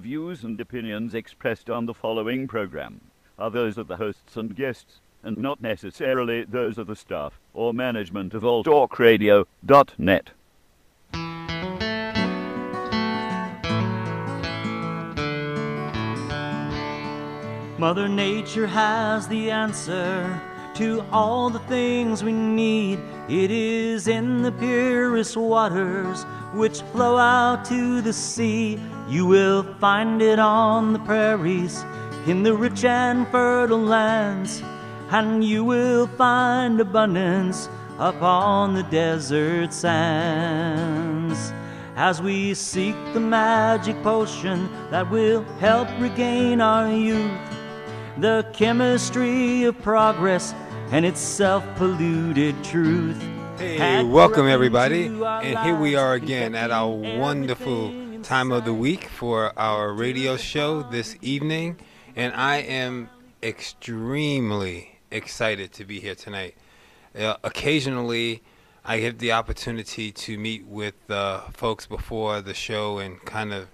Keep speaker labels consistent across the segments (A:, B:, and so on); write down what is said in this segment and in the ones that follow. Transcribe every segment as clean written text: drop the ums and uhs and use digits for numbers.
A: Views and opinions expressed on the following program are those of the hosts and guests, and not necessarily those of the staff or management of alltalkradio.net.
B: Mother Nature has the answer to all the things we need. It is in the purest waters which flow out to the sea. You will find it on the prairies, in the rich and fertile lands, and you will find abundance upon the desert sands. As we seek the magic potion that will help regain our youth, the chemistry of progress and its self-polluted truth.
C: Hey, welcome everybody, and here we are again at our wonderful time of the week for our radio show this evening, and I am extremely excited to be here tonight. Occasionally I get the opportunity to meet with folks before the show and kind of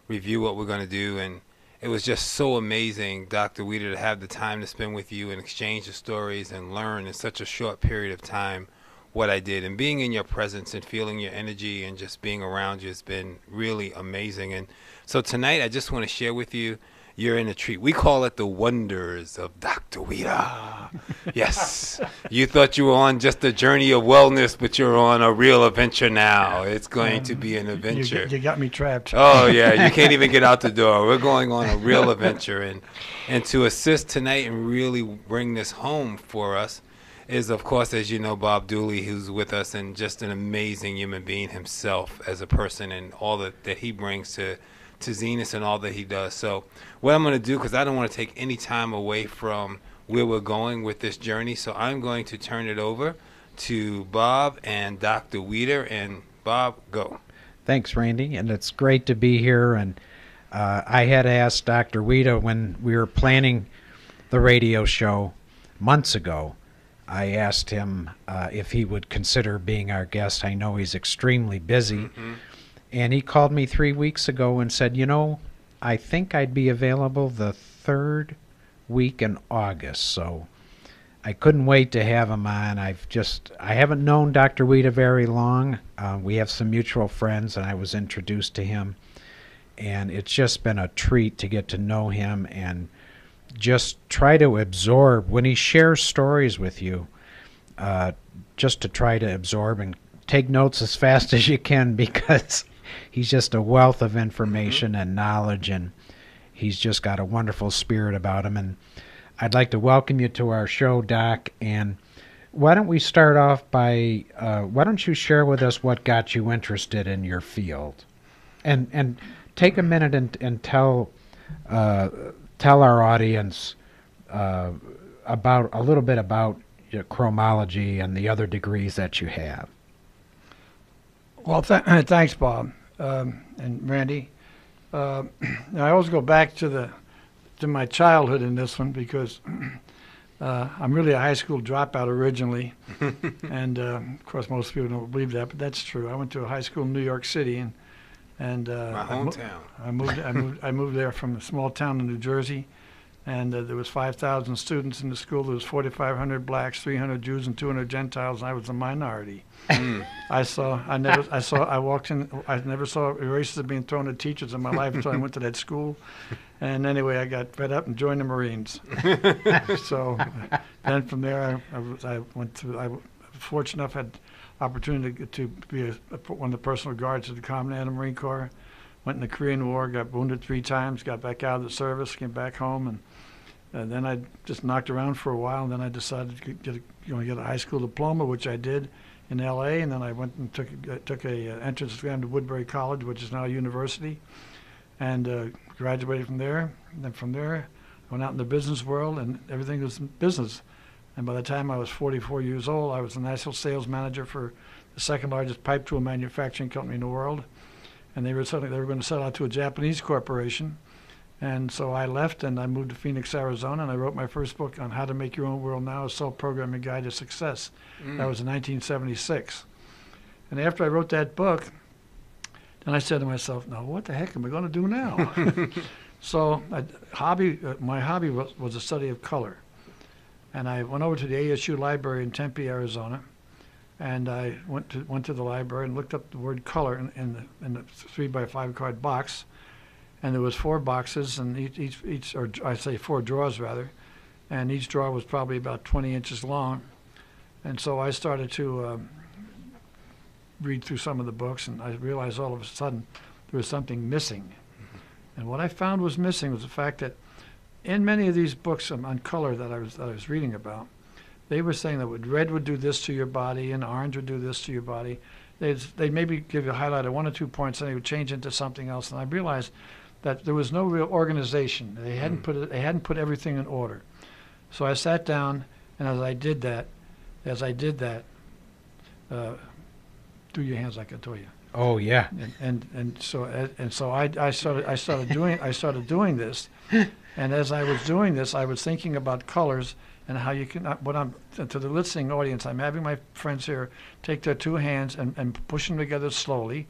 C: review what we're going to do, and it was just so amazing, Dr. Weeder, to have the time to spend with you and exchange the stories and learn in such a short period of time what I did. And being in your presence and feeling your energy and just being around you has been really amazing. And so tonight I just want to share with you, you're in a treat. We call it the wonders of Dr. Weeder. Yes. You thought you were on just a journey of wellness, but you're on a real adventure now. It's going to be an adventure.
D: You got me trapped.
C: Oh, yeah. You can't even get out the door. We're going on a real adventure. And to assist tonight and really bring this home for us is, of course, as you know, Bob Dooley, who's with us, and just an amazing human being himself as a person and all that he brings to Zenus and all that he does. So what I'm going to do, because I don't want to take any time away from where we're going with this journey, so I'm going to turn it over to Bob and Dr. Weeder. And Bob, go.
E: Thanks, Randy, and it's great to be here. And I had asked Dr. Weeder when we were planning the radio show months ago. I asked him if he would consider being our guest. I know he's extremely busy. Mm-hmm. And he called me 3 weeks ago and said, you know, I think I'd be available the third week in August. So I couldn't wait to have him on. I haven't known Dr. Weeder very long. We have some mutual friends, and I was introduced to him. And it's just been a treat to get to know him and just try to absorb when he shares stories with you, just to try to absorb and take notes as fast as you can, because he's just a wealth of information and knowledge, and he's just got a wonderful spirit about him. And I'd like to welcome you to our show, Doc. And why don't we start off by, why don't you share with us what got you interested in your field? And take a minute and tell our audience about a little bit about your chromology and the other degrees that you have.
D: Well, thanks, Bob and Randy. I always go back to my childhood in this one, because I'm really a high school dropout originally, and of course most people don't believe that, but that's true. I went to a high school in New York City, and
C: my hometown.
D: I moved there from a small town in New Jersey, and there was 5,000 students in the school. There was 4,500 blacks, 300 Jews, and 200 Gentiles, and I was a minority. I never saw erasers being thrown at teachers in my life until I went to that school. And anyway, I got fed up and joined the Marines. So then from there, I was fortunate enough, had opportunity to be one of the personal guards of the Commandant of the Marine Corps. Went in the Korean War, got wounded 3 times, got back out of the service, came back home, and then I just knocked around for a while, and then I decided to get a high school diploma, which I did in L.A., and then I went and took a entrance exam to Woodbury College, which is now a university, and graduated from there. And then from there, I went out in the business world, and everything was business. And by the time I was 44 years old, I was the national sales manager for the second largest pipe tool manufacturing company in the world. And they were going to sell out to a Japanese corporation. And so I left, and I moved to Phoenix, Arizona, and I wrote my first book on how to make your own world now, a self-programming guide to success. That was in 1976. And after I wrote that book, And I said to myself, now what the heck am I going to do now? So my hobby was the study of color. And I went over to the ASU library in Tempe, Arizona, and I went to the library and looked up the word color in the 3x5 card box. And there was 4 boxes, and each or I say 4 drawers rather, and each drawer was probably about 20 inches long. And so I started to read through some of the books, and I realized all of a sudden there was something missing. And what I found was missing was the fact that in many of these books on color that I was reading about, they were saying that red would do this to your body and orange would do this to your body. They'd maybe give you a highlight of 1 or 2 points, and they would change into something else. And I realized that there was no real organization. They hadn't put everything in order. So I sat down, and as I did that, do your hands like I told you.
E: Oh yeah.
D: And so I started doing this, and as I was doing this, I was thinking about colors and how you can. To the listening audience, I'm having my friends here take their 2 hands and push them together slowly,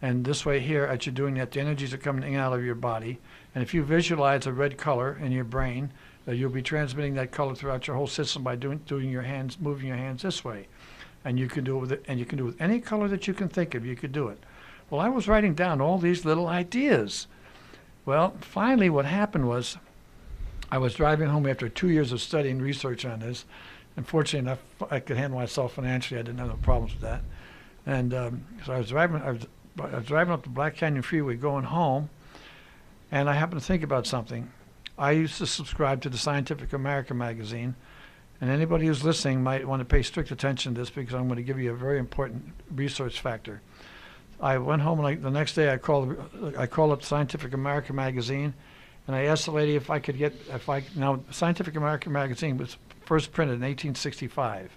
D: and this way here, as you're doing that, the energies are coming in and out of your body, and if you visualize a red color in your brain, you'll be transmitting that color throughout your whole system by doing your hands, moving your hands this way. And you can do it with any color that you can think of. You could do it. Well, I was writing down all these little ideas. Well, finally, what happened was, I was driving home after 2 years of studying research on this. Unfortunately enough, I could handle myself financially. I didn't have no problems with that. And so I was driving up the Black Canyon Freeway going home, and I happened to think about something. I used to subscribe to the Scientific American magazine. And anybody who's listening might want to pay strict attention to this, because I'm going to give you a very important research factor. I went home, and the next day I called up Scientific American magazine, and I asked the lady if I could now Scientific American magazine was first printed in 1865.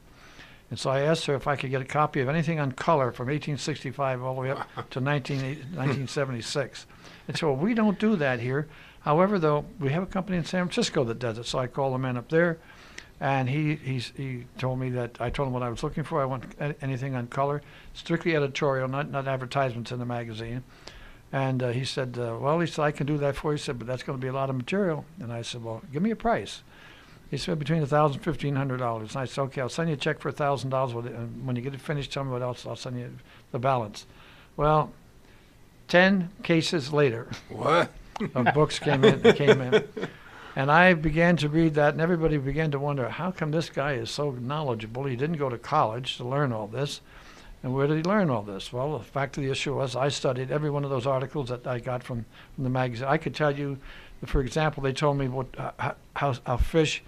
D: And so I asked her if I could get a copy of anything on color from 1865 all the way up to 1976. And so we don't do that here. However, though, we have a company in San Francisco that does it. So I called the man up there. And he told me that I told him what I was looking for. I want anything on color, strictly editorial, not advertisements in the magazine. And he said, I can do that for you. He said, but that's going to be a lot of material. And I said, well, give me a price. He said, between $1,000 and $1,500. And I said, okay, I'll send you a check for $1,000. And when you get it finished, tell me what else. I'll send you the balance. Well, 10 cases later,
C: What?
D: of books came in. And I began to read that, and everybody began to wonder, how come this guy is so knowledgeable? He didn't go to college to learn all this. And where did he learn all this? Well, the fact of the issue was I studied every one of those articles that I got from the magazine. I could tell you, for example, they told me how fish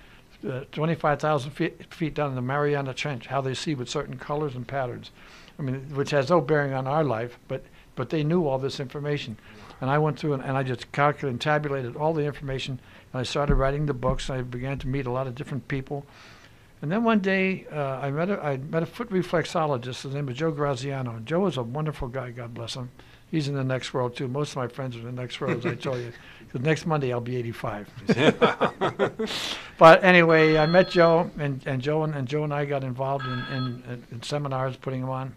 D: 25,000 feet down in the Mariana Trench, how they see with certain colors and patterns. I mean, which has no bearing on our life, but they knew all this information. And I went through and I just calculated and tabulated all the information. And I started writing the books. I began to meet a lot of different people. And then one day, I met a foot reflexologist. His name was Joe Graziano. And Joe was a wonderful guy, God bless him. He's in the next world, too. Most of my friends are in the next world, as I told you. Because next Monday, I'll be 85. But anyway, I met Joe, and Joe and I got involved in seminars, putting them on.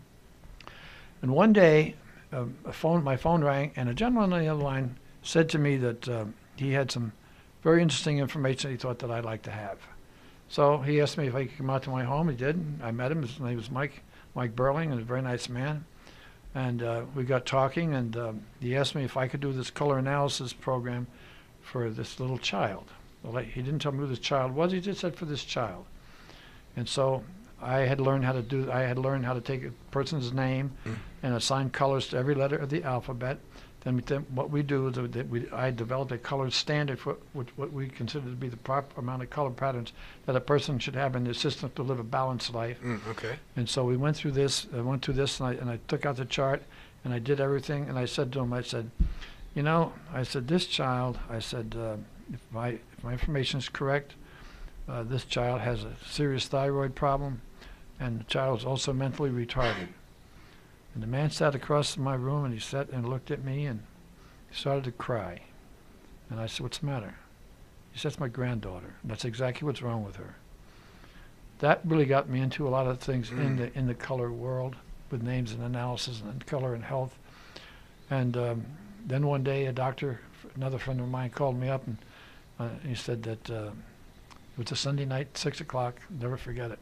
D: And one day, my phone rang, and a gentleman on the other line said to me that he had some very interesting information he thought that I'd like to have. So he asked me if I could come out to my home. He did. I met him. His name was Mike Burling, and a very nice man. And we got talking, and he asked me if I could do this color analysis program for this little child. Well, he didn't tell me who this child was. He just said for this child. And so I had learned how to take a person's name and assign colors to every letter of the alphabet. Then what we do is that I developed a color standard for what we consider to be the proper amount of color patterns that a person should have in their system to live a balanced life.
C: Okay.
D: And so we went through this. And I took out the chart, and I did everything. And I said to him, I said, this child, if my information is correct, this child has a serious thyroid problem, and the child is also mentally retarded. And the man sat across my room, and he sat and looked at me, and he started to cry. And I said, what's the matter? He said, it's my granddaughter. And that's exactly what's wrong with her. That really got me into a lot of things in the color world, with names and analysis and color and health. And then one day a doctor, another friend of mine, called me up and he said that it was a Sunday night, 6 o'clock, never forget it.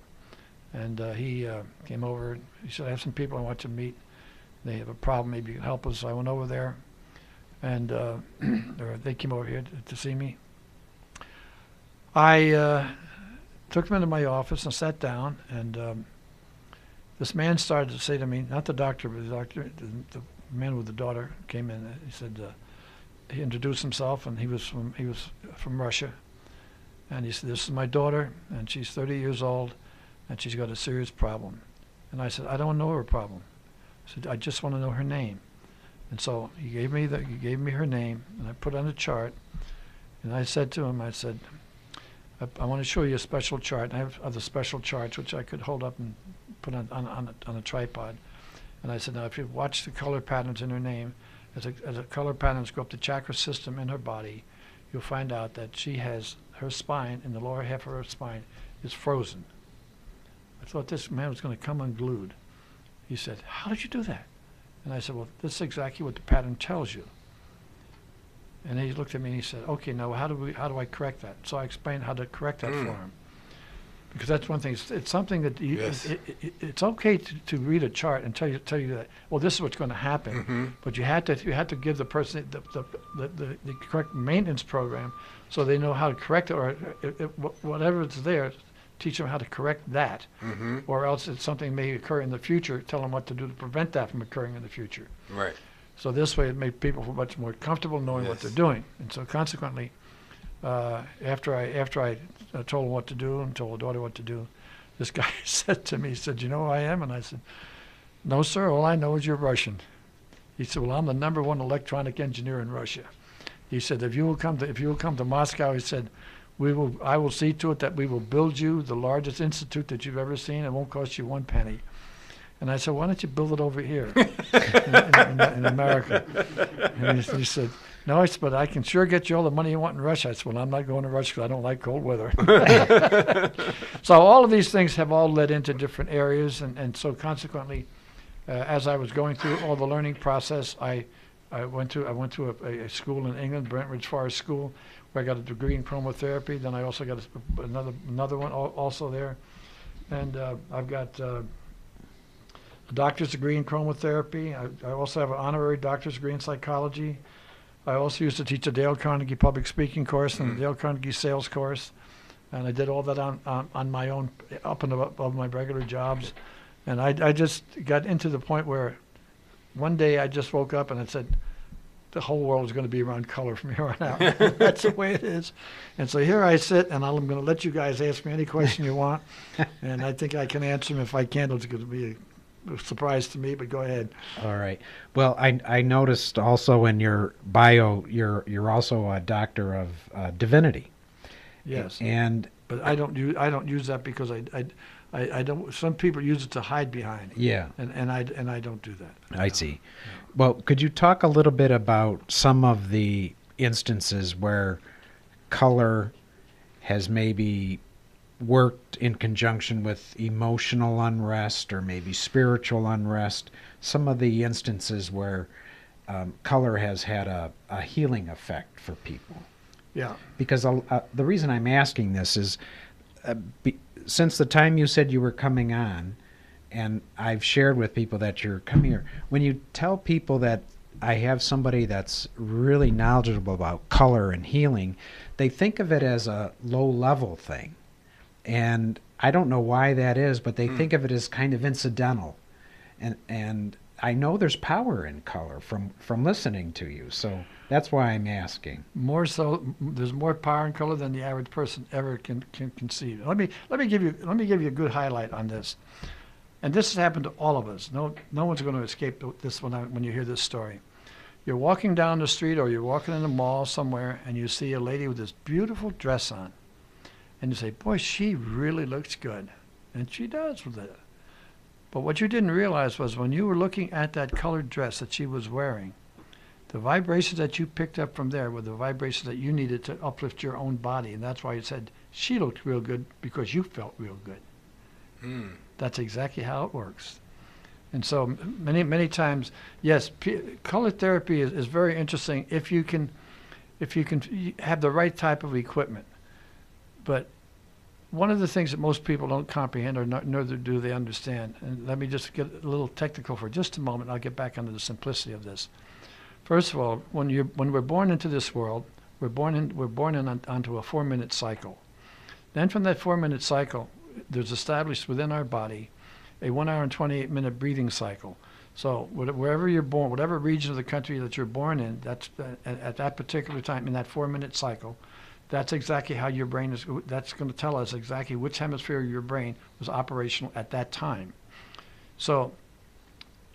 D: And he came over, he said, I have some people I want you to meet. They have a problem, maybe you can help us. So I went over there, and they came over here to see me. I took them into my office and sat down, and this man started to say to me, not the doctor, but the man with the daughter came in. He said, he introduced himself, and he was from Russia. And he said, this is my daughter, and she's 30 years old, and she's got a serious problem. And I said, I don't know her problem. I said, I just want to know her name. And so he gave me her name, and I put it on a chart. And I said to him, I said, I want to show you a special chart. And I have other special charts which I could hold up and put on a tripod. And I said, now if you watch the color patterns in her name, as the color patterns go up the chakra system in her body, you'll find out that she has her spine, in the lower half of her spine, is frozen. I thought this man was going to come unglued. He said, how did you do that? And I said, well, this is exactly what the pattern tells you. And he looked at me and he said, okay, now how do I correct that? So I explained how to correct that for him. Because that's one thing. It's something that it's okay to read a chart and tell you that, well, this is what's going to happen. But you had to give the person the correct maintenance program so they know how to correct it, or whatever is there, teach them how to correct that. Or else it's something may occur in the future, tell them what to do to prevent that from occurring in the future.
C: Right.
D: So this way it made people feel much more comfortable knowing what they're doing. And so consequently, after I told him what to do and told the daughter what to do, this guy said to me, he said, you know who I am? And I said, no, sir, all I know is you're Russian. He said, well, I'm the #1 electronic engineer in Russia. He said, if you will come to Moscow, he said, I will see to it that we will build you the largest institute that you've ever seen. It won't cost you 1 penny. And I said, why don't you build it over here in America? And he said, no, I said, but I can sure get you all the money you want in Russia. I said, well, I'm not going to Russia because I don't like cold weather. So all of these things have all led into different areas. And so consequently, as I was going through all the learning process, I went to a school in England, Brentridge Forest School, where I got a degree in chromotherapy. Then I also got another one also there. And I've got a doctor's degree in chromotherapy. I also have an honorary doctor's degree in psychology. I also used to teach a Dale Carnegie public speaking course and a Dale Carnegie sales course. And I did all that on my own, up and above my regular jobs. And I just got into the point where one day I just woke up and I said, the whole world is going to be around color from here on out. That's the way it is. And so here I sit, and I'm going to let you guys ask me any question you want. And I think I can answer them. If I can't, it's going to be a surprise to me, but go ahead.
E: All right. Well, I noticed also in your bio, you're also a doctor of divinity.
D: Yes.
E: But
D: I don't use that because I don't. Some people use it to hide behind.
E: Yeah.
D: And I don't do that.
E: I see. Well, could you talk a little bit about some of the instances where color has maybe worked in conjunction with emotional unrest or maybe spiritual unrest? Some of the instances where color has had a healing effect for people.
D: Yeah.
E: Because the reason I'm asking this is since the time you said you were coming on, and I've shared with people that you're coming here, when you tell people that I have somebody that's really knowledgeable about color and healing, they think of it as a low-level thing. And I don't know why that is, but they think of it as kind of incidental. And I know there's power in color from listening to you, so that's why I'm asking.
D: More so, there's more power in color than the average person ever can conceive. Let me give you a good highlight on this. And this has happened to all of us. No one's going to escape this when you hear this story. You're walking down the street or you're walking in a mall somewhere and you see a lady with this beautiful dress on. And you say, boy, she really looks good. And she does with it. But what you didn't realize was when you were looking at that colored dress that she was wearing, the vibrations that you picked up from there were the vibrations that you needed to uplift your own body. And that's why you said she looked real good, because you felt real good. That's exactly how it works. And so many times, yes, color therapy is very interesting if you can have the right type of equipment. But one of the things that most people don't comprehend, or nor do they understand, and let me just get a little technical for just a moment. I'll get back onto the simplicity of this. First of all, when we're born into this world, we're born onto a 4-minute cycle. Then from that 4-minute cycle, there's established within our body a 1 hour and 28-minute breathing cycle. So wherever you're born, whatever region of the country that you're born in, that's at that particular time in that 4-minute cycle, that's exactly how your brain is. That's going to tell us exactly which hemisphere of your brain was operational at that time. So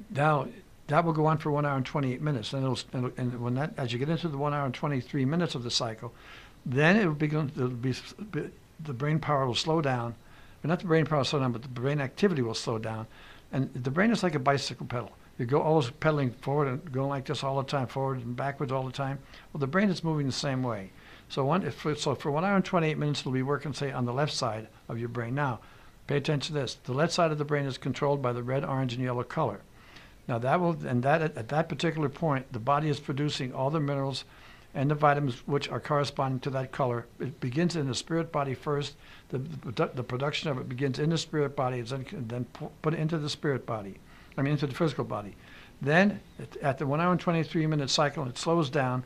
D: now that will go on for 1 hour and 28 minutes. And when that, as you get into the 1 hour and 23 minutes of the cycle, then the brain power will slow down. But not the brain power will slow down, but the brain activity will slow down. And the brain is like a bicycle pedal. You go always pedaling forward and going like this all the time, forward and backwards all the time. Well, the brain is moving the same way. So for 1 hour and 28 minutes, it'll be working, say, on the left side of your brain. Now, pay attention to this. The left side of the brain is controlled by the red, orange, and yellow color. Now at that particular point, the body is producing all the minerals and the vitamins which are corresponding to that color. It begins in the spirit body first. The production of it begins in the spirit body, and then put it into the spirit body. Into the physical body. Then at the 1 hour and 23-minute cycle, it slows down,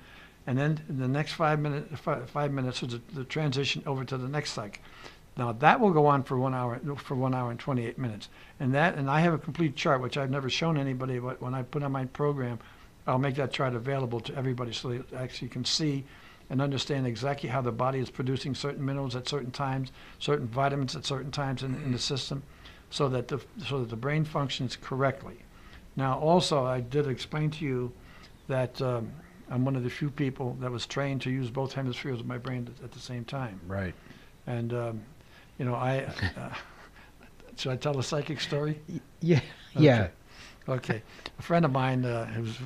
D: and then in the next 5 minutes is the transition over to the next cycle. Now that will go on for 1 hour and 28 minutes, and I have a complete chart which I've never shown anybody. But when I put on my program, I'll make that chart available to everybody so they actually can see and understand exactly how the body is producing certain minerals at certain times, certain vitamins at certain times in the system, so that the brain functions correctly. Now, also, I did explain to you that I'm one of the few people that was trained to use both hemispheres of my brain at the same time.
E: Right.
D: And should I tell a psychic story?
E: Yeah.
D: Okay.
E: Yeah.
D: Okay. A friend of mine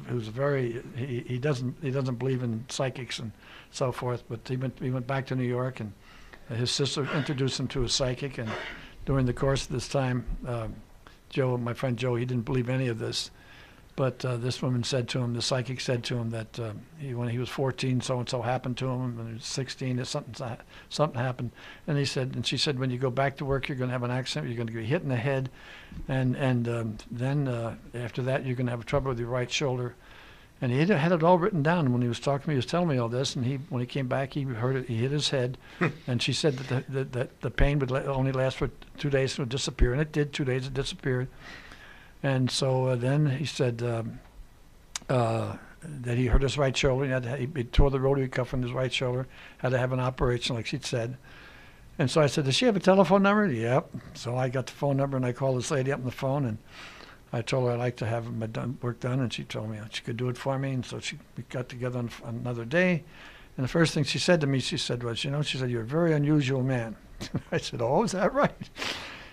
D: who's very he doesn't believe in psychics and so forth, but he went back to New York, and his sister introduced him to a psychic, and during the course of this time, Joe, my friend Joe, he didn't believe any of this, but this woman said to him, the psychic said to him that when he was 14, so and so happened to him. When he was 16, something happened, and she said, when you go back to work, you're going to have an accident, you're going to get hit in the head, and then after that, you're going to have trouble with your right shoulder. And he had it all written down. And when he was talking to me, he was telling me all this. And when he came back, he heard it. He hit his head, and she said that the pain would only last for 2 days and it would disappear. And it did. 2 days, it disappeared. And so then he said that he hurt his right shoulder. He tore the rotary cuff from his right shoulder. Had to have an operation, like she said. And so I said, does she have a telephone number? Yep. So I got the phone number, and I called this lady up on the phone, and I told her I'd like to have my work done, and she told me she could do it for me. And so we got together on another day. And the first thing she said to me, she said, you're a very unusual man. I said, oh, is that right?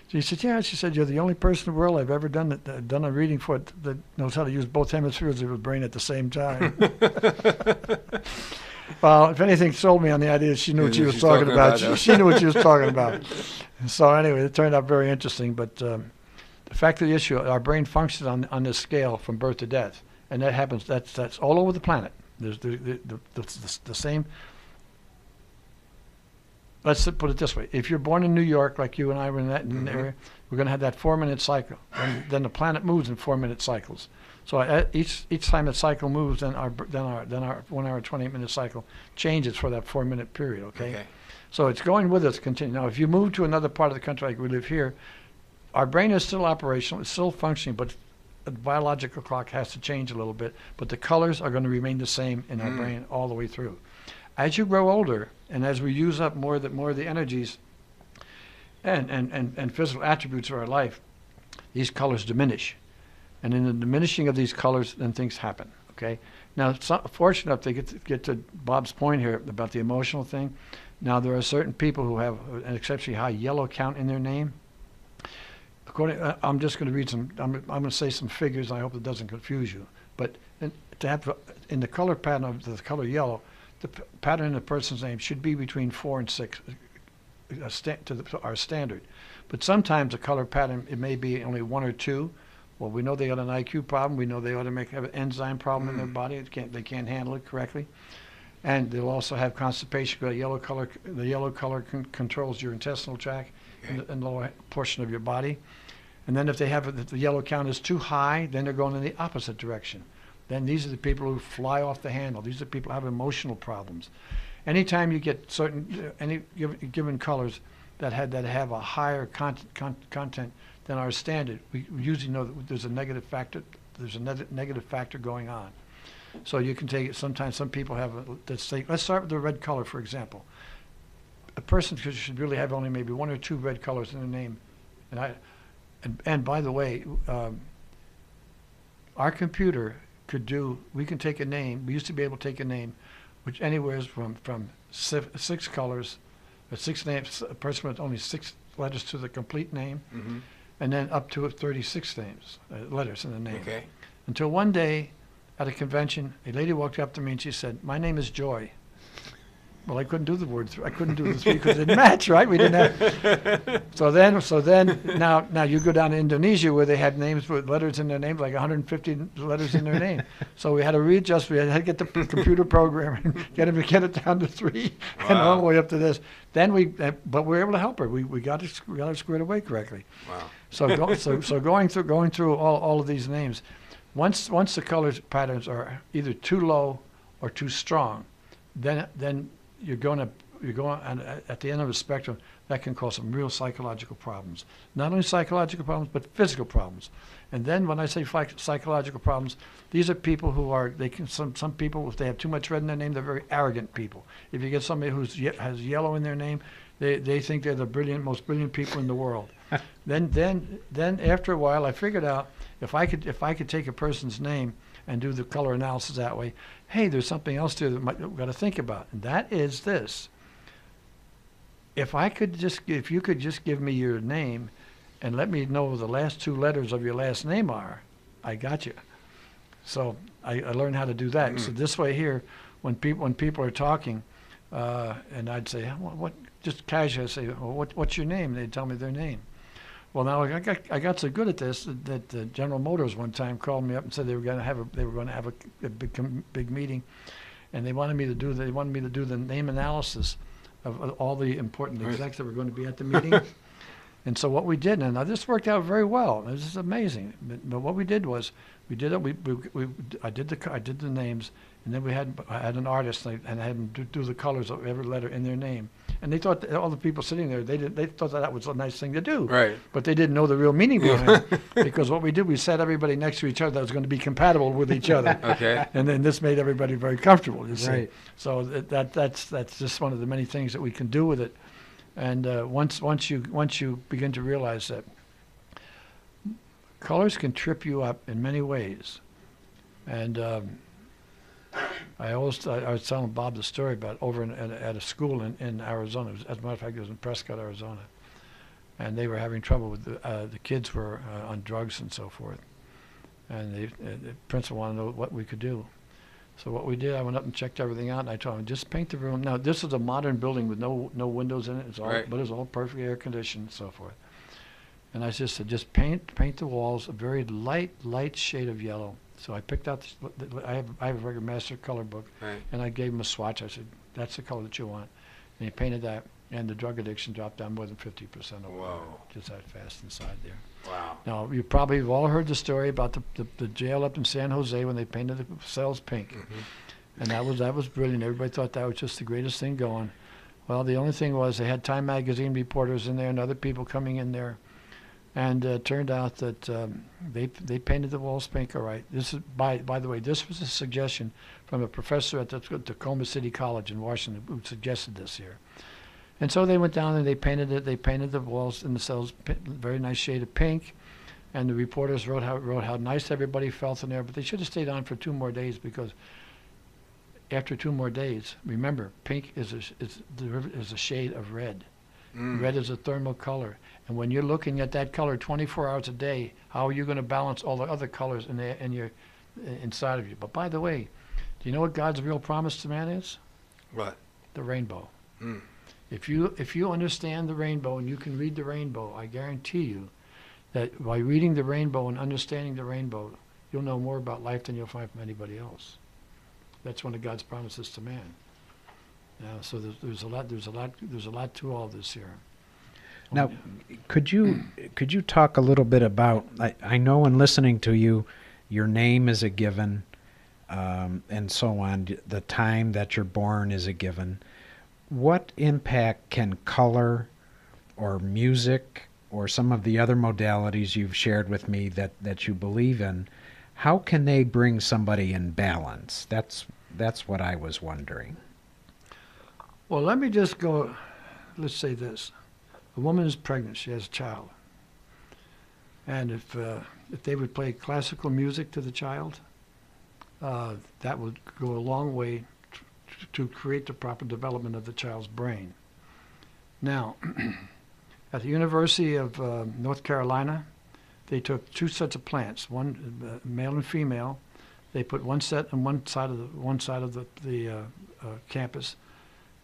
D: She said, yeah. She said, you're the only person in the world I've ever done a reading for that knows how to use both hemispheres of his brain at the same time. Well, if anything, sold me on the idea she knew what she was talking about. She knew what she was talking about. So anyway, it turned out very interesting. But the fact of the issue, our brain functions on this scale from birth to death, and that happens. That's all over the planet. There's the same. Let's put it this way: if you're born in New York, like you and I were in that area, we're going to have that 4-minute cycle. And then the planet moves in 4-minute cycles. So each time that cycle moves, then our 1 hour 28-minute cycle changes for that 4-minute period. Okay. So it's going with us, continue. Now, if you move to another part of the country, like we live here, our brain is still operational, it's still functioning, but the biological clock has to change a little bit. But the colors are going to remain the same in our brain all the way through. As you grow older, and as we use up more of the energies and physical attributes of our life, these colors diminish. And in the diminishing of these colors, then things happen. Okay. Now, fortunate enough to get to Bob's point here about the emotional thing. Now, there are certain people who have an exceptionally high yellow count in their name. I'm just going to read some. I'm going to say some figures. I hope it doesn't confuse you. But to have in the color pattern of the color yellow, the pattern in a person's name should be between 4 and 6, to our standard. But sometimes the color pattern, it may be only 1 or 2, Well, we know they got an IQ problem. We know they have an enzyme problem in their body. They can't handle it correctly. And they'll also have constipation. The yellow color controls your intestinal tract in the lower portion of your body. And then if the yellow count is too high, then they're going in the opposite direction. Then these are the people who fly off the handle. These are people who have emotional problems. Anytime you get any given colors that have a higher content than our standard, we usually know that there's a negative factor. There's a negative factor going on. So you can take it. Sometimes some people have. Let's start with the red color, for example. A person should really have only maybe one or two red colors in their name. And by the way, our computer we can take a name. We used to be able to take a name, which anywhere from 6 colors, or 6 names. A person with only 6 letters to the complete name, and then up to 36 names, letters in the name.
C: Okay.
D: Until one day, at a convention, a lady walked up to me and she said, "My name is Joy." Well, I couldn't do the word. I couldn't do the 3 because it didn't match, right? We didn't have. So then, now you go down to Indonesia where they had names with letters in their name, like 150 letters in their name. So we had to readjust. We had to get the computer program and get it down to 3, and all the way up to this. Then but we were able to help her. We got it squared away correctly.
C: Wow.
D: So going through all of these names. Once the color patterns are either too low or too strong, then you're going at the end of the spectrum. That can cause some real psychological problems. Not only psychological problems, but physical problems. And then when I say psychological problems, these are people who some people, if they have too much red in their name, they're very arrogant people. If you get somebody who has yellow in their name, they think they're the most brilliant people in the world. Then after a while, I figured out if I could take a person's name and do the color analysis that way, hey, there's something else there that we've got to think about, and that is this. If you could just give me your name and let me know what the last 2 letters of your last name are, I got you. So I learned how to do that. So this way here, when people are talking, and I'd say, what? Just casually, I'd say, well, what's your name? And they'd tell me their name. Well, now I got so good at this that General Motors one time called me up and said they were going to have a big meeting, and they wanted me to do the name analysis of all the important execs that were going to be at the meeting. And so what we did, and now this worked out very well. This is amazing. But what we did was I did the names, and then I had an artist and I had them do the colors of every letter in their name. And they thought all the people sitting there, they thought that was a nice thing to do.
C: Right.
D: But they didn't know the real meaning behind it. Because what we did, we set everybody next to each other that was going to be compatible with each other.
C: Okay.
D: And then this made everybody very comfortable, you see.
E: Right.
D: So that's just one of the many things that we can do with it. And once you begin to realize that colors can trip you up in many ways. And I was telling Bob the story about over at a school in Arizona. As a matter of fact, it was in Prescott, Arizona, and they were having trouble with the kids were on drugs and so forth, and the principal wanted to know what we could do. So what we did, I went up and checked everything out, and I told him, just paint the room. Now this is a modern building with no windows in it. It's all,
C: right. But
D: it's all perfectly air conditioned and so forth. And I just said, just paint the walls a very light shade of yellow. So I picked out, I have a regular master color book,
C: right.
D: And I gave him a swatch. I said, that's the color that you want. And he painted that, and the drug addiction dropped down more than 50% over
C: Whoa.
D: just that fast inside there.
C: Wow.
D: Now, you probably have all heard the story about the jail up in San Jose when they painted the cells pink. Mm-hmm. And that was brilliant. Everybody thought that was just the greatest thing going. Well, the only thing was they had Time Magazine reporters in there and other people coming in there. And it turned out that they painted the walls pink all right. This is, by the way, this was a suggestion from a professor at the Tacoma City College in Washington who suggested this here. And so they went down and they painted it. They painted the walls in the cells very nice shade of pink. And the reporters wrote how nice everybody felt in there. But they should have stayed on for 2 more days, because after 2 more days, remember, pink is a shade of red. Red is a thermal color. And when you're looking at that color 24 hours a day, how are you going to balance all the other colors inside of you? But by the way, do you know what God's real promise to man is?
C: What?
D: The rainbow.
C: Mm.
D: If you understand the rainbow and you can read the rainbow, I guarantee you that by reading the rainbow and understanding the rainbow, you'll know more about life than you'll find from anybody else. That's one of God's promises to man. So there's a lot to all this here.
E: Now, could you talk a little bit about? I know in listening to you, your name is a given, and so on. The time that you're born is a given. What impact can color, or music, or some of the other modalities you've shared with me that you believe in? How can they bring somebody in balance? That's what I was wondering.
D: Well, let me just go. Let's say this. A woman is pregnant, she has a child. And if they would play classical music to the child, that would go a long way to create the proper development of the child's brain. Now, at the University of North Carolina, they took two sets of plants, one male and female. They put one set on one side of the campus,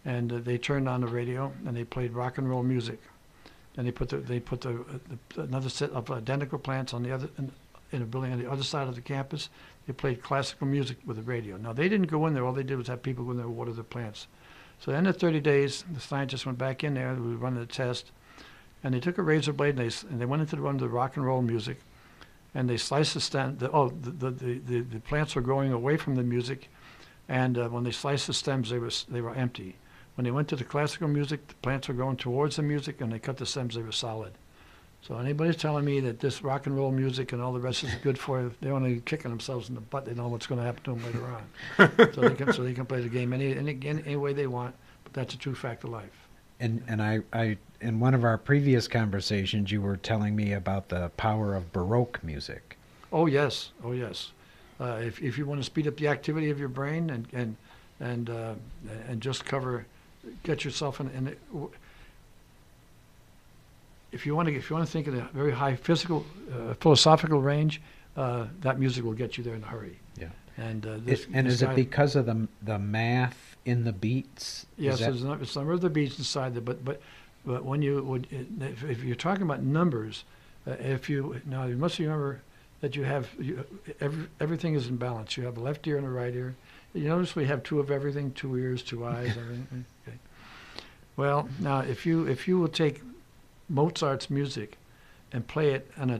D: and they turned on the radio and they played rock and roll music. And they put another set of identical plants on the other in a building on the other side of the campus. They played classical music with the radio. Now they didn't go in there. All they did was have people go in there and water the plants. So in the 30 days, the scientists went back in there. We were running the test, and they took a razor blade and they went into the rock and roll music, and they sliced the stem. The plants were growing away from the music, and when they sliced the stems, they were empty. When they went to the classical music, the plants were going towards the music, and they cut the stems, they were solid. So anybody's telling me that this rock and roll music and all the rest is good for you, they're only kicking themselves in the butt. They know what's going to happen to them later on. so they can play the game any way they want, but that's a true fact of life.
E: And I in one of our previous conversations, you were telling me about the power of Baroque music.
D: Oh yes. If you want to speed up the activity of your brain and just get yourself in it. If you want to think in a very high philosophical range, that music will get you there in a hurry.
E: Yeah.
D: And
E: is it because of the math in the beats?
D: Yes, there's a number of the beats inside there, but when if you're talking about numbers, you must remember that everything is in balance. You have a left ear and a right ear. You notice we have two of everything, 2 ears, 2 eyes, everything. Okay. Well, now if you will take Mozart's music and play it on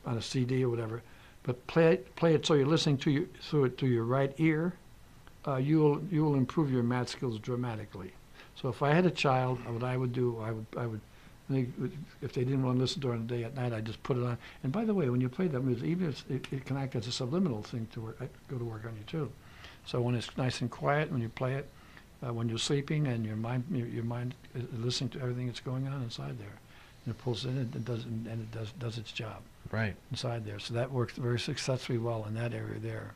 D: a CD or whatever, but play it so you're listening through it to your right ear, you will improve your math skills dramatically. So if I had a child, what I would do, I would if they didn't want to listen during the day, at night I'd just put it on. And by the way, when you play that music, even if it can act as a subliminal thing to go to work on you too. So when it's nice and quiet, when you play it, when you're sleeping and your mind is listening to everything that's going on inside there, and it pulls in and it does its job
E: right
D: inside there. So that works very successfully well in that area there.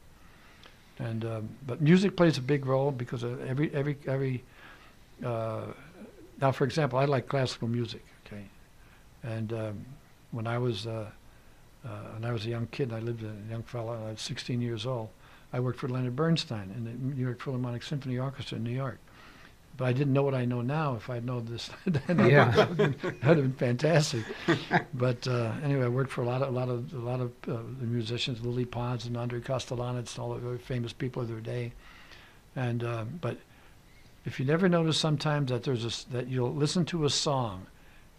D: And but music plays a big role because every now, for example, I like classical music. Okay, and when I was a young kid, I lived a young fellow. I was 16 years old. I worked for Leonard Bernstein in the New York Philharmonic Symphony Orchestra in New York. But I didn't know what I know now. If I'd known this, then
E: yeah.
D: that would have been fantastic. But anyway, I worked for a lot of the musicians, Lily Pons and Andre Kostelanetz, and all the very famous people of their day. And but if you never notice, sometimes that you'll listen to a song,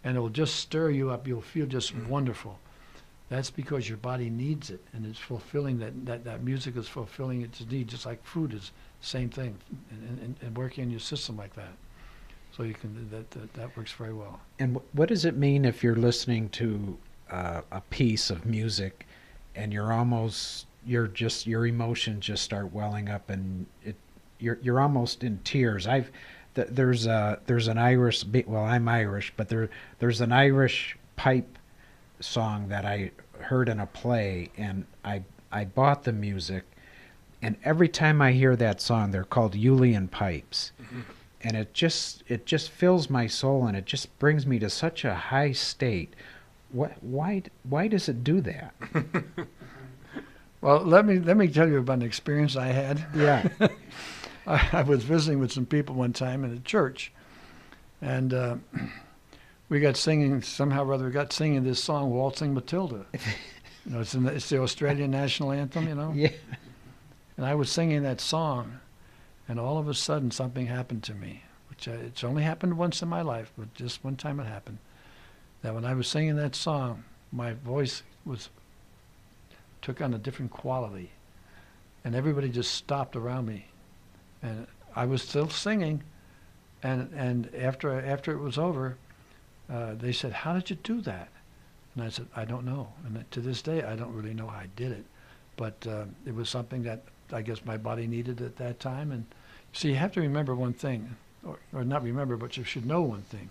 D: and it will just stir you up. You'll feel just wonderful. That's because your body needs it, and it's fulfilling that music is fulfilling its need, just like food is the same thing, and working in your system like that. So you can that works very well.
E: And what does it mean if you're listening to a piece of music, and your emotions just start welling up, and you're almost in tears? There's an Irish, well, I'm Irish, but there's an Irish pipe song that I heard in a play, and I bought the music, and every time I hear that song, they're called Julian pipes, and it just fills my soul, and it just brings me to such a high state. Why does it do that?
D: Well, let me tell you about an experience I had.
E: Yeah.
D: I was visiting with some people one time in a church, and we got singing somehow or other. We got singing this song, "Waltzing Matilda." You know, it's the Australian national anthem. You know.
E: Yeah.
D: And I was singing that song, and all of a sudden something happened to me, which it's only happened once in my life, but just one time it happened. That when I was singing that song, my voice took on a different quality, and everybody just stopped around me, and I was still singing, and after it was over, they said, "How did you do that?" And I said, "I don't know." And to this day, I don't really know how I did it, but it was something that I guess my body needed at that time. And so you have to remember one thing, or not remember, but you should know one thing,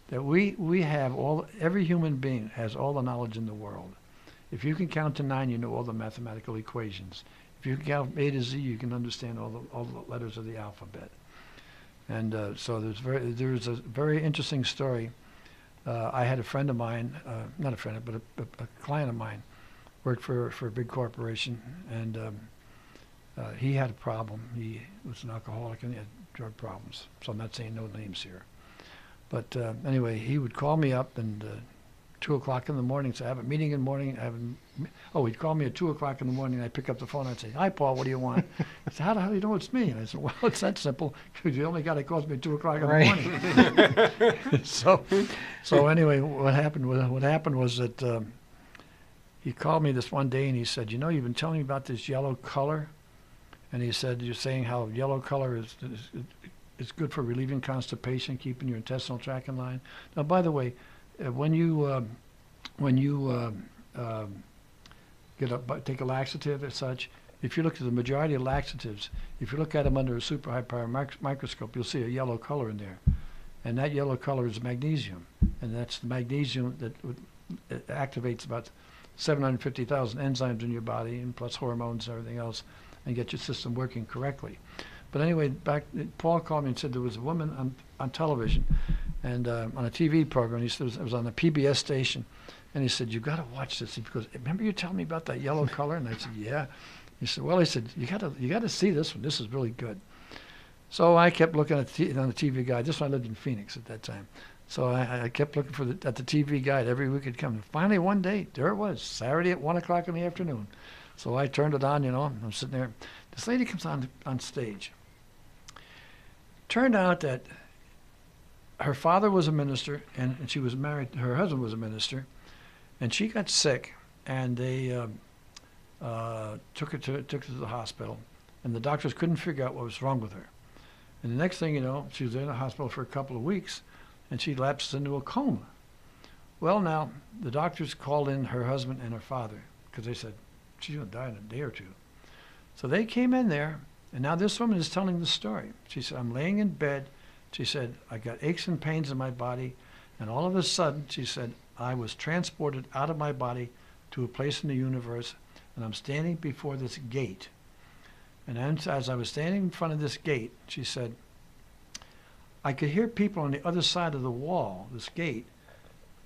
D: that we have every human being has all the knowledge in the world. If you can count to 9, you know all the mathematical equations. If you can count A to Z, you can understand all the letters of the alphabet. And so there's a very interesting story. I had a friend of mine, not a friend, but a client of mine, worked for a big corporation, and he had a problem. He was an alcoholic and he had drug problems. So I'm not saying no names here. But anyway, he would call me up and 2 o'clock in the morning, say, I have a meeting in the morning. He'd call me at 2 o'clock in the morning. I'd pick up the phone. I'd say, "Hi, Paul, what do you want?" He said, how do you know it's me? And I said, "Well, it's that simple, because you're the only guy that calls me at 2 o'clock in the morning." So anyway, what happened was that he called me this one day and he said, "You know, you've been telling me about this yellow color." And he said, "You're saying how yellow color is good for relieving constipation, keeping your intestinal tract in line." Now, by the way, when you take a laxative or such, if you look at the majority of laxatives, if you look at them under a super high power microscope, you'll see a yellow color in there. And that yellow color is magnesium. And that's the magnesium that it activates about 750,000 enzymes in your body, and plus hormones and everything else, and get your system working correctly. But anyway, Paul called me and said there was a woman on television, and on a TV program. He said it was on a PBS station, and he said, "You got to watch this." Because remember you telling me about that yellow color? And I said, "Yeah." He said, "Well," he said, you got to see this one. This is really good." So I kept looking at on the TV guide. This one, I lived in Phoenix at that time. So I kept looking at the TV guide every week. It'd come. And finally, one day, there it was, Saturday at 1 o'clock in the afternoon. So I turned it on. I'm sitting there. This lady comes on stage. Turned out that her father was a minister, and she was married. Her husband was a minister, and she got sick, and they took her to the hospital, and the doctors couldn't figure out what was wrong with her. And the next thing you know, she was in the hospital for a couple of weeks, and she lapsed into a coma. Well, now the doctors called in her husband and her father because they said she's going to die in a day or two. So they came in there, and now this woman is telling the story. She said, "I'm laying in bed." She said, "I got aches and pains in my body, and all of a sudden," she said, "I was transported out of my body to a place in the universe, and I'm standing before this gate. And as I was standing in front of this gate," she said, "I could hear people on the other side of the wall, this gate,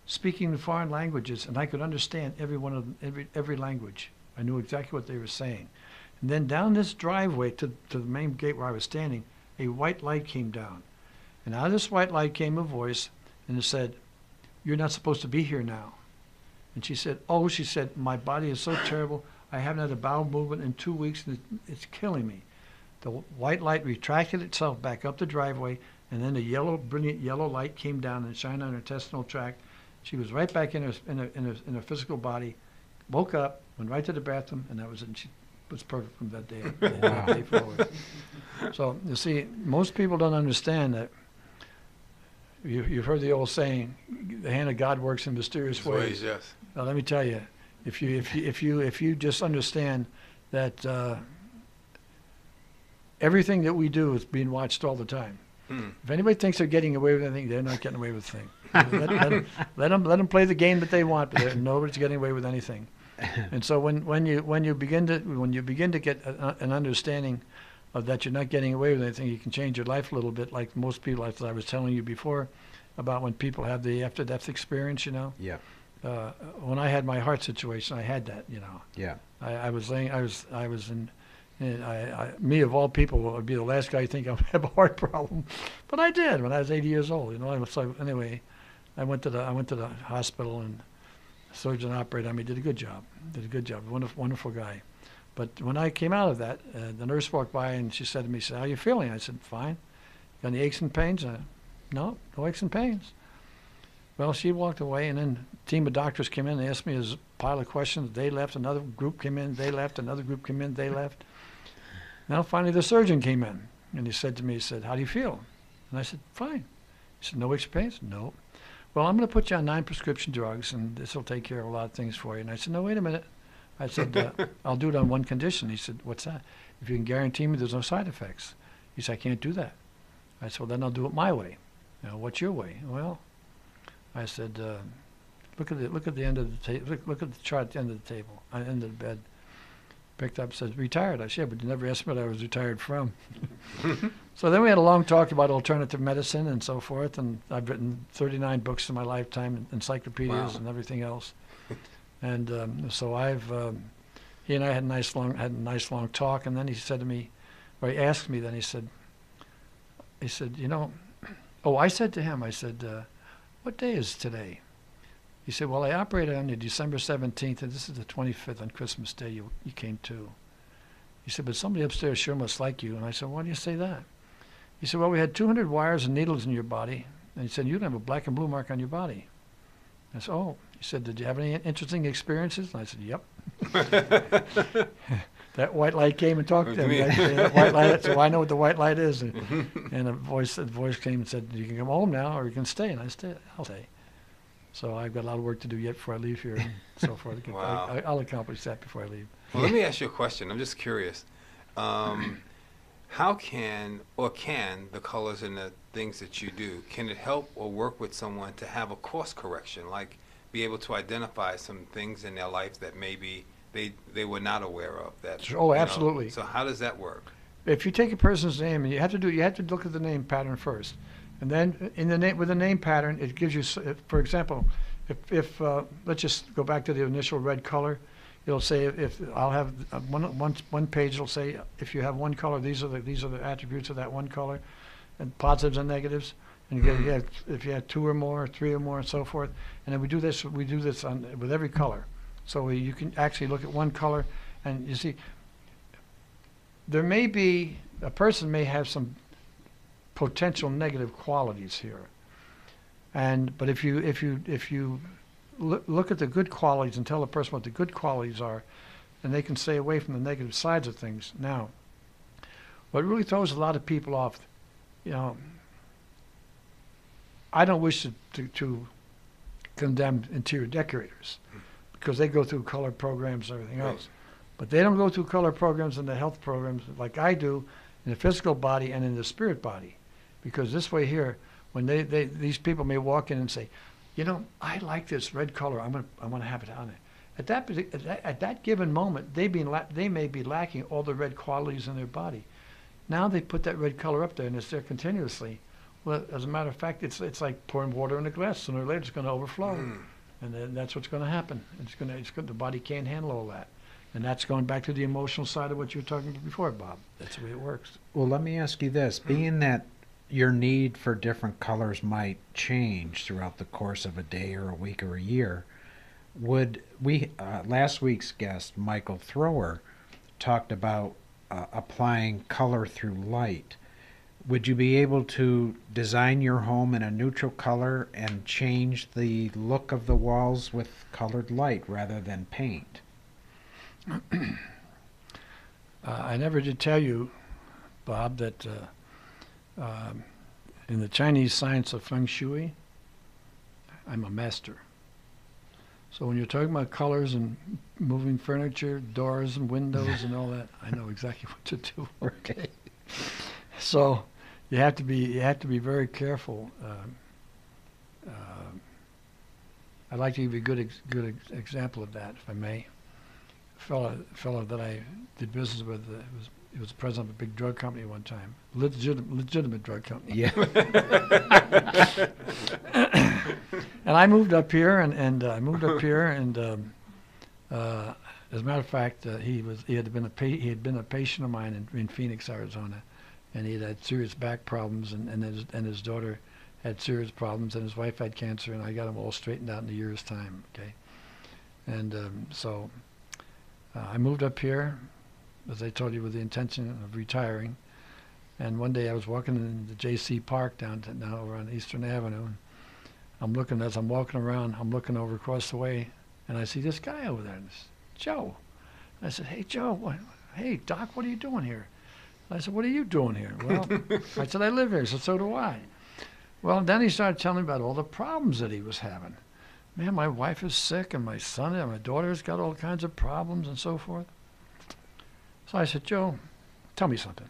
D: speaking in foreign languages, and I could understand every language. I knew exactly what they were saying. And then down this driveway to the main gate where I was standing, a white light came down. And out of this white light came a voice, and it said, 'You're not supposed to be here now.' And she said, 'Oh,' she said, 'my body is so terrible. I haven't had a bowel movement in 2 weeks, and it's killing me.' The white light retracted itself back up the driveway, and then the brilliant yellow light came down and shined on her intestinal tract. She was right back in her physical body, woke up, went right to the bathroom, and that was it. And she was perfect from that day, that day forward. So, you see, most people don't understand that. You've heard the old saying, "The hand of God works in mysterious ways."
C: Yes.
D: Now, let me tell you, if you just understand that everything that we do is being watched all the time. If anybody thinks they're getting away with anything, they're not getting away with a thing. Let them play the game that they want, but nobody's getting away with anything. And so when you begin to get an understanding of that you're not getting away with anything, you can change your life a little bit. Like most people, as I was telling you before, about when people have the after-death experience.
E: Yeah.
D: When I had my heart situation, I had that.
E: Yeah.
D: I was in. Me of all people would be the last guy you think I would have a heart problem, but I did when I was 80 years old. So anyway, I went to the hospital, and the surgeon operated on me. Did a good job. Wonderful guy. But when I came out of that, the nurse walked by and she said to me, "How are you feeling?" I said, "Fine." "Got any aches and pains?" No aches and pains. Well, she walked away, and then a team of doctors came in and asked me a pile of questions. They left. Another group came in. They left. Another group came in. They left. Now finally the surgeon came in, and he said to me, "How do you feel?" And I said, "Fine." He said, "No aches and pains?" "No." "Well, I'm going to put you on 9 prescription drugs, and this will take care of a lot of things for you." And I said, "No, wait a minute." I said, "I'll do it on one condition." He said, "What's that?" "If you can guarantee me there's no side effects." He said, "I can't do that." I said, "Well, then I'll do it my way." "What's your way?" "Well," I said, look at the end of the table. Look at the chart at the end of the table, end of the bed." Picked up, said, "Retired." I said, "Yeah, but you never asked me what I was retired from." So then we had a long talk about alternative medicine and so forth, and I've written 39 books in my lifetime, encyclopedias and everything else. And so he and I had a nice long talk, and then he said to me, or he asked me, then he said, I said to him, I said, "What day is today?" He said, "Well, I operated on you December 17th, and this is the 25th on Christmas Day. You came to." He said, "But somebody upstairs sure must like you." And I said, "Why do you say that?" He said, "Well, we had 200 wires and needles in your body." And he said, "You don't have a black and blue mark on your body." I said, "Oh." He said, "Did you have any interesting experiences?" And I said, "Yep." That white light came and talked to me. That white light, so I know what the white light is. And a voice came and said, "You can come home now, or you can stay." And I said, "I'll stay." So I've got a lot of work to do yet before I leave here, and so forth.
C: Wow.
D: I'll accomplish that before I leave.
C: Well, let me ask you a question. I'm just curious. How can the colors and the things that you do, can it help or work with someone to have a course correction, like be able to identify some things in their life that maybe they were not aware of?
D: Absolutely.
C: So how does that work?
D: If you take a person's name, and you have to look at the name pattern first, and then with the name pattern, it gives you, for example, if let's just go back to the initial red color. It'll say, if I'll have one page, it'll say, if you have one color, these are the attributes of that one color, and positives and negatives. And if you have 2 or more, 3 or more, and so forth. And then we do this with every color. So you can actually look at one color, and you see, there may be, a person may have some potential negative qualities here. But if you look at the good qualities and tell the person what the good qualities are, and they can stay away from the negative sides of things. Now, what really throws a lot of people off, I don't wish to condemn interior decorators, because they go through color programs and everything else. But they don't go through color programs and the health programs like I do in the physical body and in the spirit body. Because this way here, when these people may walk in and say, "I like this red color. I want to have it on it." At that given moment, they may be lacking all the red qualities in their body. Now they put that red color up there, and it's there continuously. Well, as a matter of fact, it's like pouring water in a glass. Sooner or later, it's going to overflow, and then that's what's going to happen. The body can't handle all that, and that's going back to the emotional side of what you were talking about before, Bob. That's the way it works.
E: Well, let me ask you this: being that your need for different colors might change throughout the course of a day or a week or a year, would we? Last week's guest, Michael Thrower, talked about applying color through light. Would you be able to design your home in a neutral color and change the look of the walls with colored light rather than paint?
D: I never did tell you, Bob, that in the Chinese science of feng shui, I'm a master. So when you're talking about colors and moving furniture, doors and windows and all that, I know exactly what to do. Okay. So you have to be very careful. I'd like to give you a good example of that, if I may. A fellow that I did business with, he was the president of a big drug company one time, legitimate drug company.
E: Yeah.
D: And I moved up here, and as a matter of fact, he had been a patient of mine in Phoenix, Arizona, and he had serious back problems, and his daughter had serious problems, and his wife had cancer, and I got them all straightened out in a year's time. Okay, and so I moved up here, as I told you, with the intention of retiring. And one day I was walking in the J.C. Park down over on Eastern Avenue. And as I'm walking around, I'm looking over across the way, and I see this guy over there, this Joe. And I said, "Hey, Joe, hey, Doc, what are you doing here?" I said, "What are you doing here?" Well, I said, "I live here." He said, "So do I." Well, then he started telling me about all the problems that he was having. Man, my wife is sick, and my son and my daughter's got all kinds of problems and so forth. So I said, "Joe, tell me something.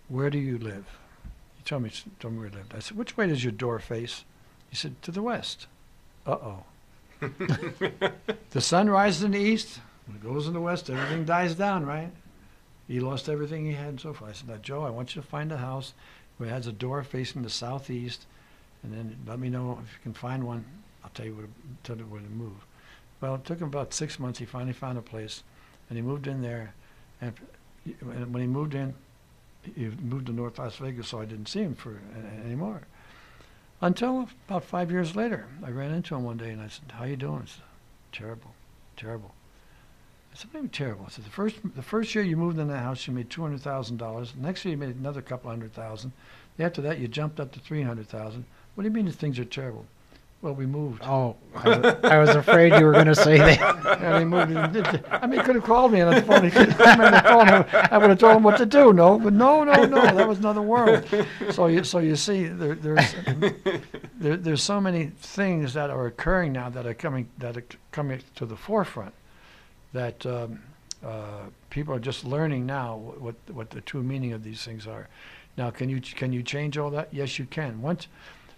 D: Where do you live?" He told me where he lived. I said, "Which way does your door face?" He said, "To the west." Uh-oh. The sun rises in the east, when it goes in the west, everything dies down, right? He lost everything he had and so forth. I said, "Now, Joe, I want you to find a house where it has a door facing the southeast, and then let me know if you can find one. I'll tell you where to move." Well, it took him about 6 months. He finally found a place, and he moved in there. And when he moved in, he moved to North Las Vegas, so I didn't see him anymore. Until about 5 years later, I ran into him one day, and I said, "How you doing?" He said, "Terrible, terrible." I said, "What do you mean terrible?" I said, the first year you moved in that house, you made $200,000. The next year you made another couple $100,000. After that, you jumped up to $300,000. What do you mean that things are terrible? Well, we moved.
E: Oh, I was afraid you were going to say that.
D: And he moved. I mean, he could have called me on the phone. He could have come on the phone. I would have told him what to do. No, but no. That was another world. So you see, there's so many things that are occurring now that are coming to the forefront that people are just learning now what the true meaning of these things are. Now, can you change all that? Yes, you can.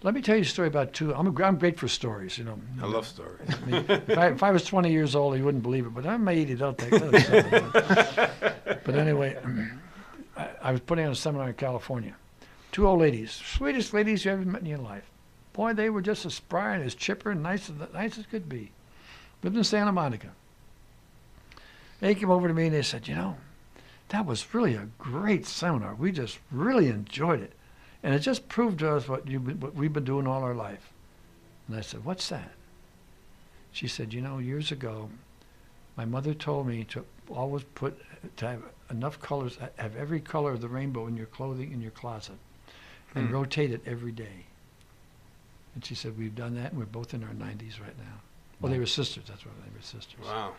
D: Let me tell you a story about two. I'm great for stories, you know.
C: I love stories.
D: I mean, if I was 20 years old, you wouldn't believe it, but I'm 80. Don't take that. But anyway, I was putting on a seminar in California. Two old ladies, sweetest ladies you ever met in your life. Boy, they were just as spry and as chipper and nice as could be. Lived in Santa Monica. They came over to me and they said, "You know, that was really a great seminar. We just really enjoyed it. And it just proved to us what we've been doing all our life." And I said, "What's that?" She said, "You know, years ago, my mother told me to always to have enough colors, have every color of the rainbow in your clothing in your closet, and rotate it every day." And she said, "We've done that, and we're both in our 90s right now." Well, they were sisters. That's why they were sisters.
C: Wow.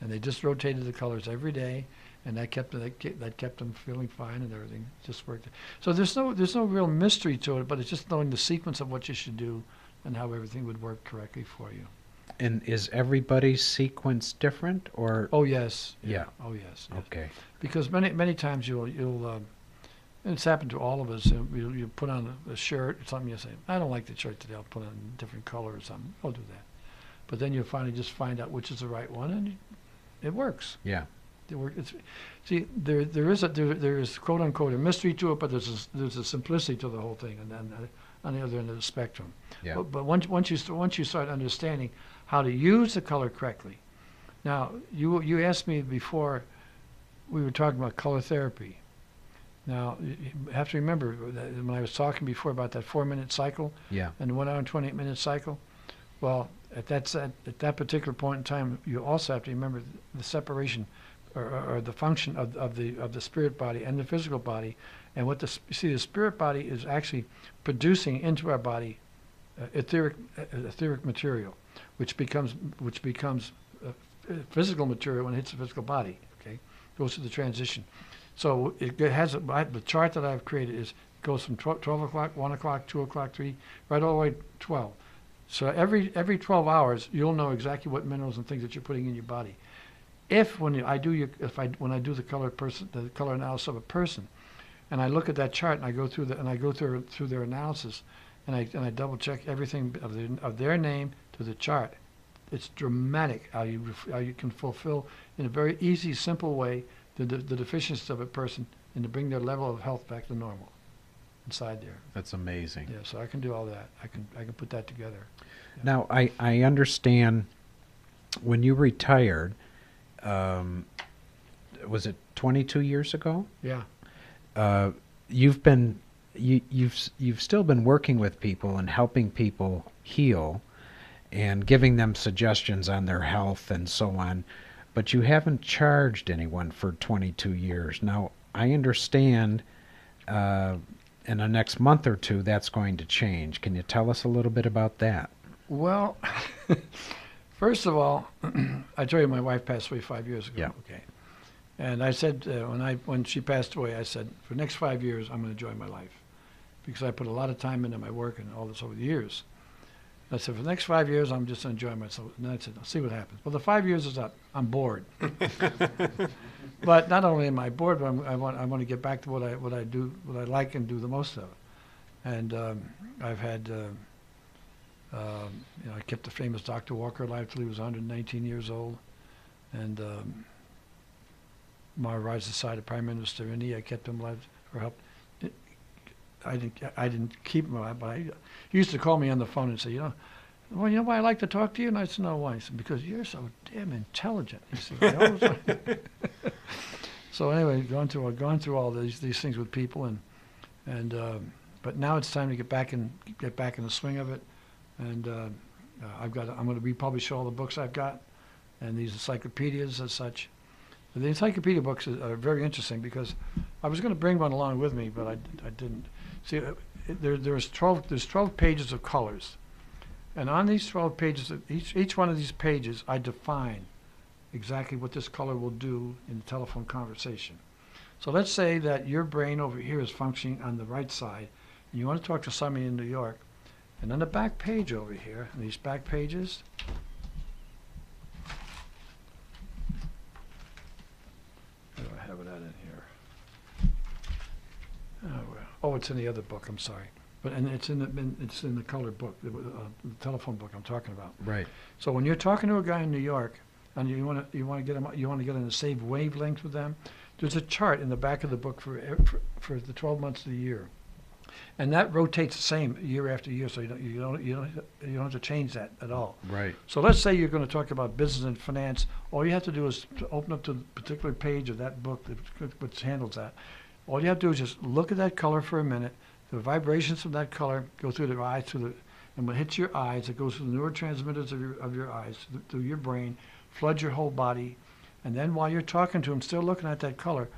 D: And they just rotated the colors every day. And that kept them feeling fine and everything. It just worked. So there's no real mystery to it, but it's just knowing the sequence of what you should do and how everything would work correctly for you.
E: And is everybody's sequence different, or?
D: Oh yes.
E: Yeah.
D: Oh yes.
E: Okay.
D: Because many times you'll and it's happened to all of us. You put on a shirt or something. You say, "I don't like the shirt today. I'll put on a different color or something." I'll do that. But then you finally just find out which is the right one, and it works.
E: Yeah.
D: See, there is quote unquote a mystery to it, but there's a simplicity to the whole thing, and then on the other end of the spectrum.
E: Yeah.
D: But once you start understanding how to use the color correctly. Now you asked me before, we were talking about color therapy. Now you have to remember that when I was talking before about that 4-minute cycle,
E: Yeah.
D: and the 1 hour and 28-minute cycle. Well, at that particular point in time, you also have to remember the separation. Or the function of the spirit body and the physical body, and the spirit body is actually producing into our body etheric material, which becomes physical material when it hits the physical body. Okay, goes through the transition. So it has the chart that I've created goes from 12 o'clock, 1 o'clock, 2 o'clock, 3, right all the way to 12. So every 12 hours, you'll know exactly what minerals and things that you're putting in your body. When I do the color analysis of a person, and I look at that chart and I go through their analysis, and I double check everything of their name to the chart, it's dramatic how you can fulfill in a very easy, simple way the deficiencies of a person and to bring their level of health back to normal inside there.
E: That's amazing.
D: Yeah, so I can do all that. I can put that together. Yeah.
E: Now I understand when you retired. Was it 22 years ago?
D: Yeah.
E: You've been you've still been working with people and helping people heal and giving them suggestions on their health and so on, but you haven't charged anyone for 22 years. Now, I understand in the next month or two that's going to change. Can you tell us a little bit about that?
D: Well, first of all, I told you my wife passed away 5 years ago.
E: Yeah.
D: Okay. And I said, when she passed away, I said, for the next 5 years, I'm going to enjoy my life. Because I put a lot of time into my work and all this over the years. I said, for the next 5 years, I'm just enjoying myself. And I said, I'll see what happens. Well, the 5 years is up. I'm bored. But not only am I bored, but I want to get back to what I do, what I like and do the most of. And I've had, I kept the famous Dr. Walker alive till he was 119 years old. And Mara Rise decided Prime Minister India, I kept him alive for help. I didn't keep him alive, but he used to call me on the phone and say, well, you know why I like to talk to you? And I said, no, why? He said, because you're so damn intelligent. He said, so anyway, gone through all these things with people, but now it's time to get back in the swing of it, and I'm going to republish all the books I've got, and these encyclopedias as such. The encyclopedia books are very interesting because I was going to bring one along with me, but I didn't. See, there's 12 pages of colors, and on these 12 pages, each one of these pages, I define exactly what this color will do in the telephone conversation. So let's say that your brain over here is functioning on the right side, and you want to talk to somebody in New York, and on the back page over here, in these back pages, where do I have it at in here? Oh, it's in the other book. I'm sorry, and it's in the colored book, the telephone book I'm talking about.
E: Right.
D: So when you're talking to a guy in New York, and you want to get in the same wavelength with them, there's a chart in the back of the book for the 12 months of the year, and that rotates the same year after year. So you don't have to change that at all.
E: Right.
D: So let's say you're going to talk about business and finance. All you have to do is to open up to the particular page of that book which handles that. All you have to do is just look at that color for a minute. The vibrations from that color go through the eyes, and when it hits your eyes, it goes through the neurotransmitters of your eyes, through your brain, floods your whole body, and then while you're talking to them, still looking at that color,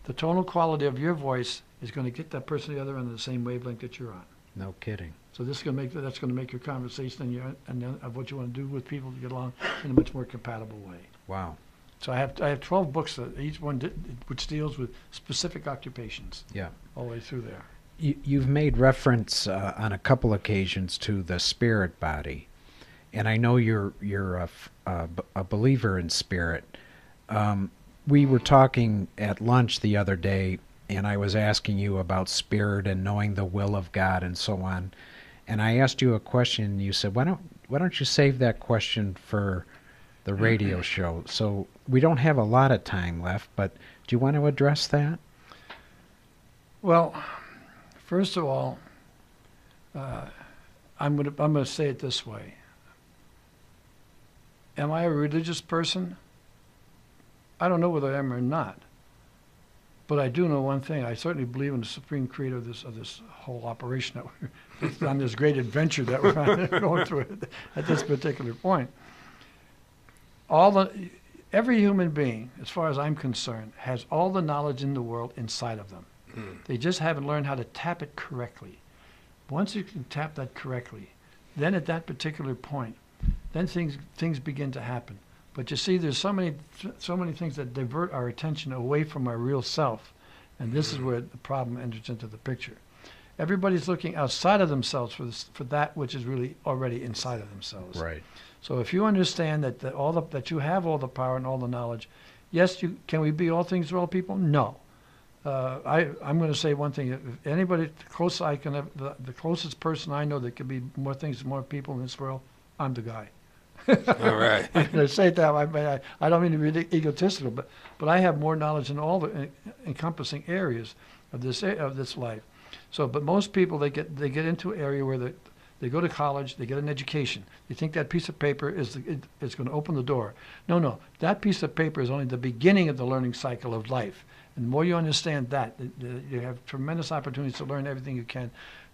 D: the tonal quality of your voice is going to get that person on the other end of the same wavelength that you're on.
E: No kidding.
D: So that's going to make your conversation and of what you want to do with people to get along in a much more compatible way.
E: Wow.
D: So I have 12 books, each one which deals with specific occupations. Yeah. All the way through there.
E: You've made reference on a couple occasions to the spirit body, and I know you're a believer in spirit. We were talking at lunch the other day, and I was asking you about spirit and knowing the will of God and so on. And I asked you a question, and you said, why don't you save that question for the radio show? So we don't have a lot of time left, but do you want to address that?
D: Well, first of all, I'm going to say it this way. Am I a religious person? I don't know whether I am or not. But I do know one thing. I certainly believe in the supreme creator of this whole operation that we're on, this great adventure that we're going through at this particular point. Every human being, as far as I'm concerned, has all the knowledge in the world inside of them. They just haven't learned how to tap it correctly. Once you can tap that correctly, then at that particular point, then things begin to happen. But you see, there's so many things that divert our attention away from our real self, and this is where the problem enters into the picture. Everybody's looking outside of themselves for that which is really already inside of themselves.
E: Right.
D: So if you understand that you have all the power and all the knowledge, yes, can we be all things to all people? No. I'm going to say one thing. If anybody the closest person I know that can be more things to more people in this world, I'm the guy.
C: All right.
D: I'm going to say it that way. I don't mean to be egotistical, but I have more knowledge in all the encompassing areas of this life. So, but most people they get into an area where they go to college, they get an education. They think that piece of paper is going to open the door. No, that piece of paper is only the beginning of the learning cycle of life. And the more you understand that, you have tremendous opportunities to learn everything you can.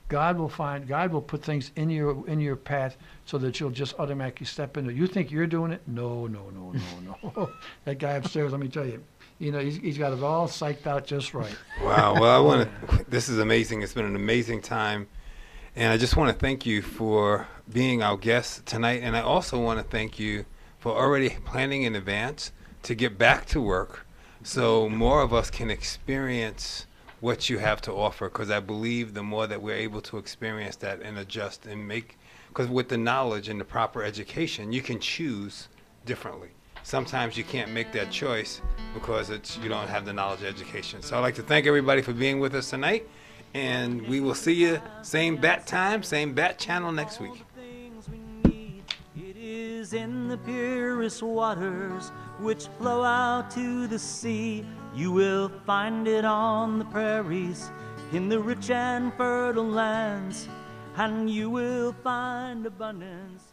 D: God will put things in your path so that you'll just automatically step into it. You think you're doing it? No. That guy upstairs, let me tell you, he's got it all psyched out just right.
C: Wow. Well, this is amazing. It's been an amazing time. And I just want to thank you for being our guest tonight. And I also want to thank you for already planning in advance to get back to work so more of us can experience what you have to offer, because I believe the more that we're able to experience that and adjust and make, because with the knowledge and the proper education, you can choose differently. Sometimes you can't make that choice because you don't have the knowledge and education. So I'd like to thank everybody for being with us tonight, and we will see you same bat time, same bat channel next week.
B: It is in the purest waters which flow out to the sea. You will find it on the prairies, in the rich and fertile lands, and you will find abundance